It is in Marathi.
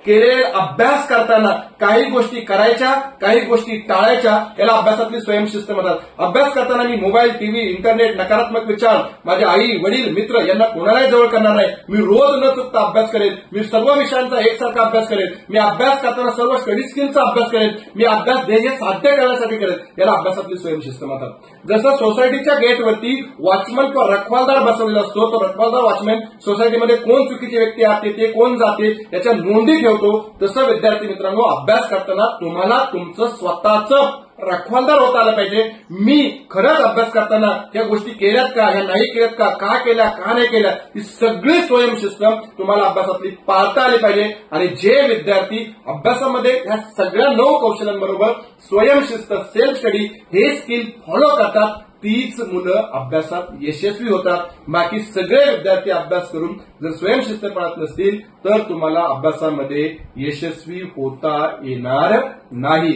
केलेले अभ्यास करताना काही गोष्टी करायच्या, काही गोष्टी टाळायच्या, याला अभ्यासातली स्वयंशिस्त म्हणतात. अभ्यास करताना मी मोबाईल, टीव्ही, इंटरनेट, नकारात्मक विचार, माझे आई, वडील, मित्र यांना कोणालाही जवळ करणार नाही. मी रोज न चुकता अभ्यास करेन. मी सर्व विषयांचा एकसारखा अभ्यास करेन. मी अभ्यास करताना सर्व स्टडी स्किलचा अभ्यास करेन. मी अभ्यास ध्येय साध्य करण्यासाठी करेन. याला अभ्यासातली स्वयंशिस्त म्हणतात. जसं सोसायटीच्या गेटवरती वॉचमन किंवा रखवालदार बसवलेला असतो, तो रखवालदार वॉचमॅन सोसायटीमध्ये कोण चुकीची व्यक्ती आहे ते कोण जाते याच्या नोंदी ठेवतो. तसं विद्यार्थी मित्रांनो, अभ्यास करताना तुम्हाला तुमचं स्वतःचं रखवालदार होता आलं पाहिजे. मी खरंच अभ्यास करताना या गोष्टी केल्यात का, ह्या नाही केल्यात का केल्या, का नाही केल्या, ही सगळी स्वयंशिस्त तुम्हाला अभ्यासातली पाळता आली पाहिजे. आणि जे विद्यार्थी अभ्यासामध्ये ह्या सगळ्या 9 कौशल्यांबरोबर स्वयंशिस्त, सेल्फ स्टडी हे स्किल फॉलो करतात, तीच मुलं अभ्यासात यशस्वी होतात. बाकी सगळे विद्यार्थी अभ्यास करून जर स्वयंशिस्त पाळत नसतील तर तुम्हाला अभ्यासामध्ये यशस्वी होता येणार नाही.